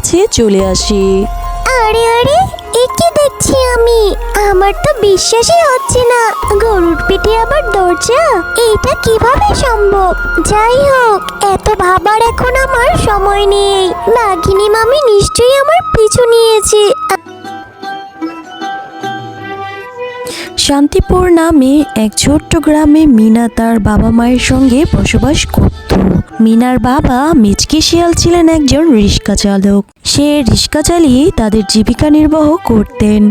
কাছে চলে আসে। আরে আরে, এ কি দেখছি আমি? আমার তো বিশ্বাসই হচ্ছে না, গরুর পিঠে আবার দরজা। এটা কিভাবে সম্ভব? যাই হোক, এত ভাবার এখন আমার সময় নেই। বাঘিনী মামি নিশ্চয়ই আমার পিছু নিয়েছে। শান্তিপুর নামে এক ছোট্ট গ্রামে মিনা তার বাবা মায়ের সঙ্গে বসবাস করত। মিনার বাবা মিচকে শিয়াল ছিলেন একজন রিক্সা চালক। সে রিক্সা চালিয়ে তাদের জীবিকা নির্বাহ করতেন।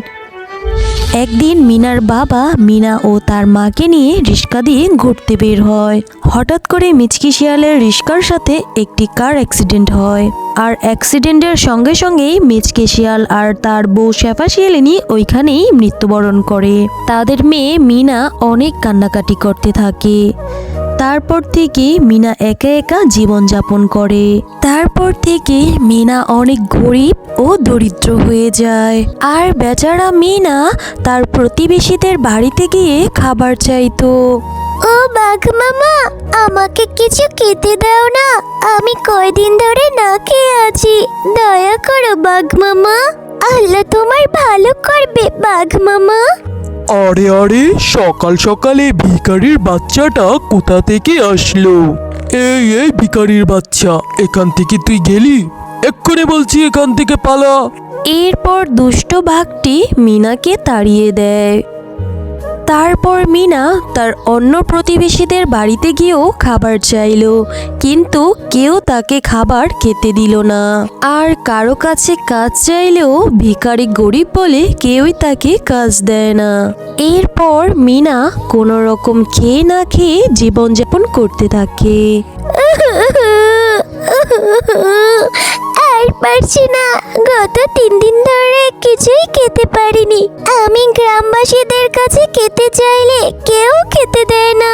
একদিন মিনার বাবা মিনা ও তার মাকে নিয়ে রিক্সা দিয়ে ঘুরতে বের হয়। হঠাৎ করে মিচকি শিয়ালের রিক্সার সাথে একটি কার অ্যাক্সিডেন্ট হয়। আর অ্যাক্সিডেন্টের সঙ্গে সঙ্গেই মিচকে শিয়াল আর তার বউ শেফা শিয়ালিনী ওইখানেই মৃত্যুবরণ করে। তাদের মেয়ে মিনা অনেক কান্নাকাটি করতে থাকে। তারপর থেকে মিনা একা একা জীবনযাপন করে। তারপর থেকে মিনা অনেক গরিব ও দরিদ্র হয়ে যায়। আর বেচারা মিনা তার প্রতিবেশীদের বাড়িতে গিয়ে খাবার চাইতো। ও বাঘ মামা, আমাকে কিছু খেতে দাও না, আমি কয়দিন ধরে না খেয়ে আছি। দয়া করো বাঘ মামা, আল্লাহ তোমার ভালো করবে বাঘ মামা। আরে আরে, সকাল সকালে ভিখারির বাচ্চাটা কোথা থেকে আসলো? এই ভিখারির বাচ্চা, এখান থেকে তুই গেলি? এক্ষুনি বলছি এখান থেকে পালা। এরপর দুষ্ট বাঘটি মিনাকে তাড়িয়ে দেয়। তারপর মিনা তার অন্য প্রতিবেশীদের বাড়িতে গিয়েও খাবার চাইলো, কিন্তু কেউ তাকে খাবার খেতে দিল না। আর কারো কাছে কাজ চাইলেও ভিখারি গরিব বলে কেউই তাকে কাজ দেয় না। এরপর মিনা কোনো রকম খেয়ে না খেয়ে জীবনযাপন করতে থাকে। আর পারছি না, গত 3 দিন ধরে কিছুই খেতে পারিনি। আমি গ্রামবাসীদের কাছে খেতে চাইলে কেউ খেতে দেয় না,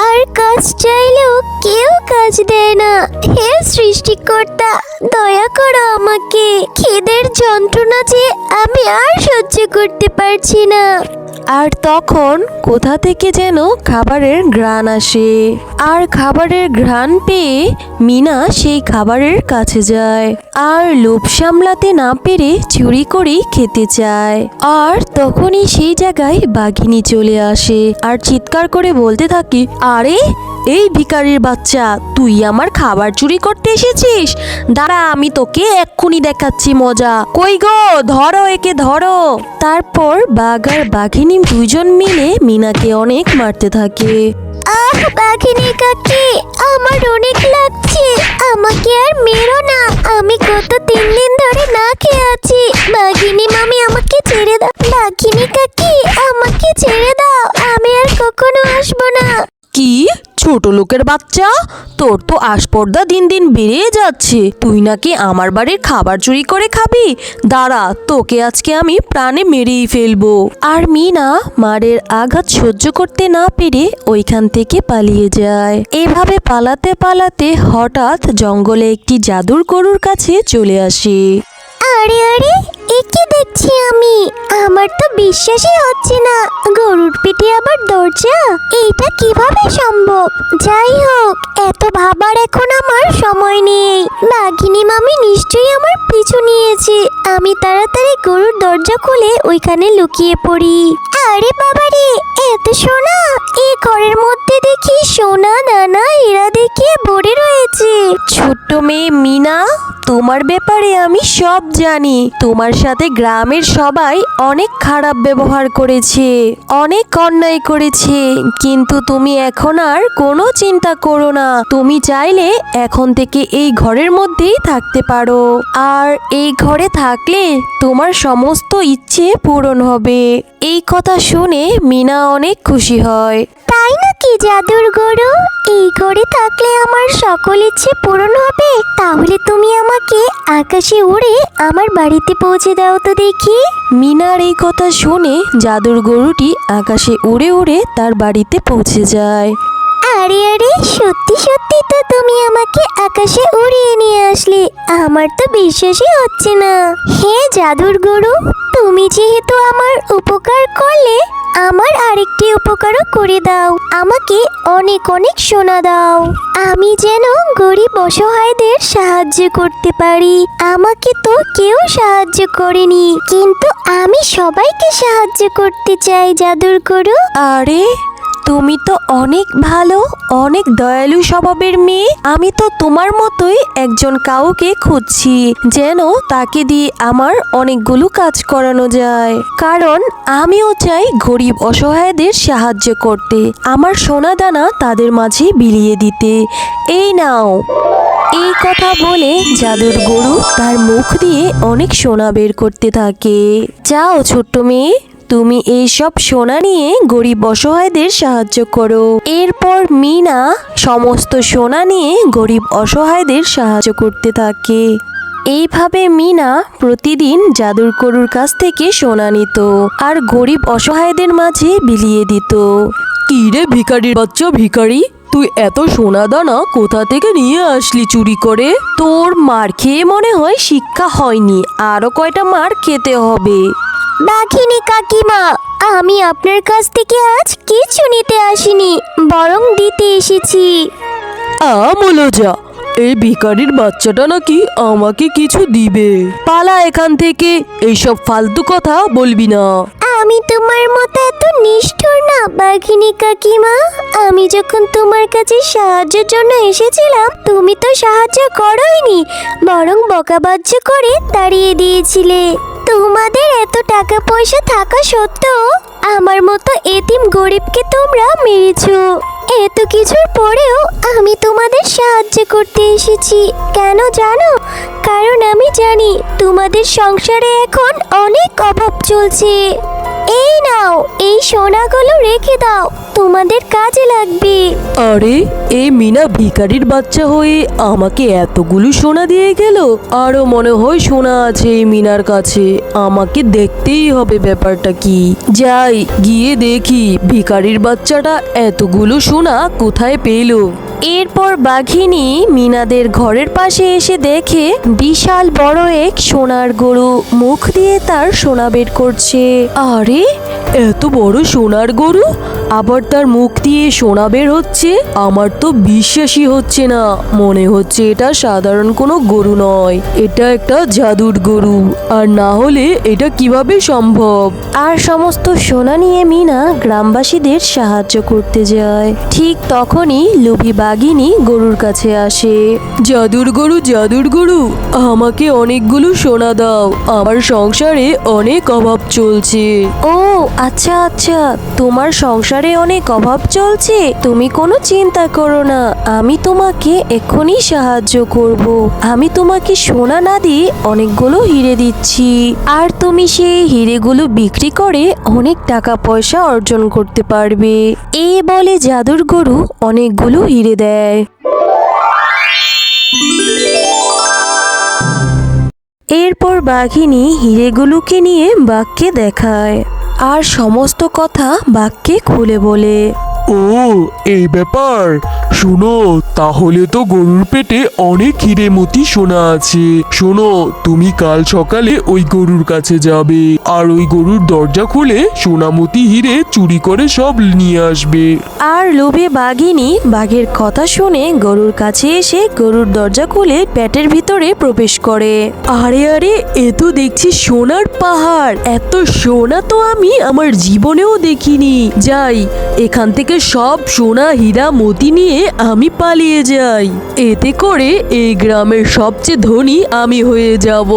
আর কাজ চাইলেও কেউ কাজ দেয় না। হে সৃষ্টিকর্তা, দয়া করো আমাকে। খিদের যন্ত্রণা যে আমি আর সহ্য করতে পারছি না। আর তখন কোথা থেকে যেন খাবারের ঘ্রাণ আসে। আর খাবারের ঘ্রাণ পেয়ে মিনা সেই খাবারের কাছে যায়। আর লোভ সামলাতে না পেরে চুরি করে খেতে চায়। আর তখনই সেই জায়গায় বাঘিনী চলে আসে আর চিৎকার করে বলতে থাকে, আরে এই ভিখারির বাচ্চা, তুই আমার খাবার চুরি করতে এসেছিস? দাঁড়া, আমি তোকে এক্ষুনি দেখাচ্ছি মজা। কই গো, ধরো একে ধরো। তারপর বাঘ আর বাঘিনী দুজন মিলে মিনাকে অনেক মারতে থাকে। আহ বাঘিনী কাকি, আমার অনেক লাগছে, আমাকে আর মেরো না। আমি গত 3 দিন ধরে না খেয়ে আছি। বাঘিনী মামি আমাকে ছেড়ে দাও। বাঘিনী কাকি, আমাকে ছেড়ে দাও, আমি আর কখনো আসবো না। কি ছোট লোকের বাচ্চা, তোর তো আসপর্দা দিন দিন বেড়ে যাচ্ছে। তুই নাকি আমার বাড়ির খাবার চুরি করে খাবি? দাঁড়া, তোকে আজকে আমি প্রাণে মেরেই ফেলবো। আর মিনা মারের আঘাত সহ্য করতে না পেরে ওইখান থেকে পালিয়ে যায়। এভাবে পালাতে পালাতে হঠাৎ জঙ্গলে একটি জাদুর গরুর কাছে চলে আসে। আরে আরে, এ কি দেখছি আমি? আমার তো বিশ্বাসই হচ্ছে না, গরুর পিঠে আবার দরজা। এইটা কিভাবে সম্ভব? যাই হোক, এত ভাবার এখন আমার সময় নেই। বাঘিনী মামি নিশ্চয়ই আমার পিছু নিয়েছে। আমি তাড়াতাড়ি গরুর দরজা খুলে ওইখানে লুকিয়ে পড়ি। আরে বাবারে, এত সোনা! এই ঘরের মধ্যে দেখি সোনা দানা হীরা দেখিয়ে ভরে রয়েছে। ছোট্ট মেয়ে মিনা, তোমার ব্যাপারে আমি সব জানি। তোমার সাথে গ্রামের সবাই অনেক খারাপ ব্যবহার করেছে, অনেক অন্যায় করেছে, কিন্তু তুমি এখন আর কোনো চিন্তা করো না। তুমি চাইলে এখন থেকে এই ঘরের মধ্যেই থাকতে পারো। আর এই ঘরে থাকলে তোমার সমস্ত ইচ্ছে পূরণ হবে। এই কথা শুনে মিনা অনেক খুশি হয়। তাই নাকি জাদুর গরু? এই ঘরে থাকলে আমার সকল ইচ্ছে পূরণ হবে? তাহলে তুমি আমাকে আকাশে উড়ে আমার বাড়িতে পৌঁছে দাও তো দেখি। মিনার এই কথা শুনে জাদুর গরুটি আকাশে উড়ে উড়ে তার বাড়িতে পৌঁছে যায়। আরে আরে, সত্যি সত্যি তো তুমি আমাকে আকাশে উড়িয়ে নিয়ে আসলে। আমার তো বিশ্বাসই হচ্ছে না। হে জাদুর গরু, তুমি যেহেতু আমার উপকার করলে, আমার আরেকটি উপকারও করে দাও। আমাকে অনেক অনেক সোনা দাও, আমি যেন গরিব অসহায়দের সাহায্য করতে পারি। আমাকে তো কেউ সাহায্য করেনি, কিন্তু আমি সবাইকে সাহায্য করতে চাই জাদুর গরু। আরে তুমি তো অনেক ভালো, অনেক দয়ালু স্বভাবের মেয়ে। আমি তো তোমার মতোই একজন কাউকে খুঁজছি, যেন তাকে দিয়ে আমার অনেকগুলো কাজ করানো যায়। কারণ আমিও চাই গরিব অসহায়দের সাহায্য করতে, আমার সোনা দানা তাদের মাঝে বিলিয়ে দিতে। এই নাও। এই কথা বলে জাদুর গরু তার মুখ দিয়ে অনেক সোনা বের করতে থাকে। যাও ছোট্ট মেয়ে, তুমি এইসব সোনা নিয়ে গরিব অসহায়দের সাহায্য করো। এরপর মিনা সমস্ত সোনা নিয়ে গরিব অসহায়দের সাহায্য করতে থাকে। এইভাবে মিনা প্রতিদিন জাদুর গরুর কাছ থেকে সোনা নিত আর গরিব অসহায়দের মাঝে বিলিয়ে দিত। কি রে ভিখারির বাচ্চা ভিখারি, তুই এত সোনা দানা কোথা থেকে নিয়ে আসলি চুরি করে? তোর মার খেয়ে মনে হয় শিক্ষা হয়নি, আরো কয়টা মার খেতে হবে। বাঘিনী কাকিমা, আমি আপনার কাছ থেকে আজ কিছু নিতে আসিনি, বরং দিতে এসেছি। আমলো যা, এই ভিখারির বাচ্চাটা নাকি আমাকে কিছু দিবে। পালা এখান থেকে, এইসব ফালতু কথা বলবি না। আমি তোমার মতো এত নিষ্ঠুর না বাঘিনী কাকিমা। আমি যখন তোমার কাছে সাহায্যের জন্য এসেছিলাম, তুমি তো সাহায্য করোইনি, বরং বকাবাজ্য করে তাড়িয়ে দিয়েছিলে। তোমাদের এত টাকা পয়সা থাকা সত্ত্বেও আমার মতো এতিম গরিবকে তোমরা মেরেছো। এত কিছুর পরেও আমি তোমাদের সাহায্য করতে এসেছি। কেন জানো? কারণ আমি জানি তোমাদের সংসারে এখন অনেক অভাব চলছে। এই নাও, এই সোনাগুলো রেখে দাও, তোমাদের কাজে লাগবে। আরে এই মিনা ভিখারির বাচ্চা হয়ে আমাকে এতগুলো সোনা দিয়ে গেল। আরো মনে হয় সোনা আছে এই মিনার কাছে, আমাকে দেখতেই হবে ব্যাপারটা কি। যাই গিয়ে দেখি ভিখারির বাচ্চাটা এতগুলো সোনা কোথায় পেল। এরপর বাঘিনী মিনাদের ঘরের পাশে এসে দেখে বিশাল বড় এক সোনার গরু মুখ দিয়ে তার সোনা বের করছে। আরে এত বড় সোনার গরু, আবার তার মুখ দিয়ে সোনা বের হচ্ছে। আমার তো বিশ্বাসই হচ্ছে না, মনে হচ্ছে এটা সাধারণ কোনো গরু নয়, এটা একটা জাদুর গরু। আর না হলে এটা কিভাবে সম্ভব? আর সমস্ত সোনা নিয়ে মিনা গ্রামবাসীদের সাহায্য করতে যায়। ঠিক তখনই লোভী বাঘিনী গরুর কাছে আসে। জাদুর গরু, জাদুর গরু, আমাকে অনেকগুলো সোনা দাও, আমার সংসারে অনেক অভাব চলছে। ও আচ্ছা আচ্ছা, তোমার সংসারে অনেক অভাব চলছে, তুমি কোনো চিন্তা করো না, আমি তোমাকে এক্ষুনি সাহায্য করব। আমি তোমাকে সোনা না দিয়ে অনেকগুলো হিরে দিচ্ছি, আর তুমি সেই হিরেগুলো বিক্রি করে অনেক টাকা পয়সা অর্জন করতে পারবে। এই বলে জাদুর গরু অনেকগুলো হিরে দেয়। এরপর বাঘিনী হিরেগুলোকে নিয়ে বাঘকে দেখায় আর সমস্ত কথা বাঘকে খুলে বলে। ও এই ব্যাপার, শোনো, তাহলে তো গরুর পেটে অনেক হিরে মতি সোনা আছে। শোনো, তুমি কাল সকালে ওই গরুর কাছে যাবে আর ওই গরুর দরজা খুলে সোনামতি হিরে চুরি করে সব নিয়ে আসবে। আর লোভে বাঘিনী বাঘের কথা শুনে গরুর কাছে এসে গরুর দরজা খুলে পেটের ভিতরে প্রবেশ করে। আরে আরে, এ তো দেখছি সোনার পাহাড়, এত সোনা তো আমি আমার জীবনেও দেখিনি। যাই, এখান থেকে সব সোনা হীরা মতি নিয়ে আমি পালিয়ে যাই, এতে করে এই গ্রামের সবচেয়ে ধনী আমি হয়ে যাব।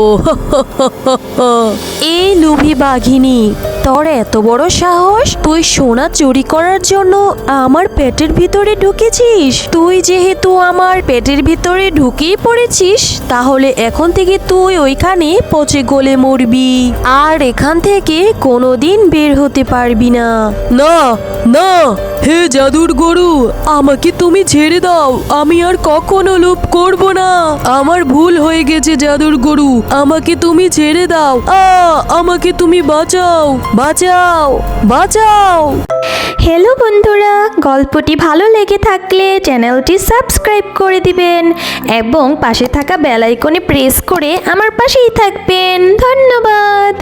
এই লোভী বাঘিনী, তোর এত বড় সাহস, তুই সোনা চুরি করার জন্য আমার পেটের ভিতরে ঢুকেছিস। তুই যেহেতু আমার পেটের ভিতরে ঢুকেই পড়েছিস, তাহলে এখন থেকে তুই ওইখানে পচে গলে মরবি, আর এখান থেকে কোনোদিন বের হতে পারবি না। না না, হে জাদুর গরু, আমাকে তুমি ছেড়ে দাও, আমি আর কখনো লোভ করব না। আমার ভুল হয়ে গেছে জাদুর গরু, আমাকে তুমি ছেড়ে দাও। আমাকে তুমি বাঁচাও। বাঁচাও বাঁচাও। হ্যালো বন্ধুরা, গল্পটি ভালো লেগে থাকলে চ্যানেলটি সাবস্ক্রাইব করে দিবেন এবং পাশে থাকা বেল আইকনে প্রেস করে আমার পাশেই থাকবেন। ধন্যবাদ।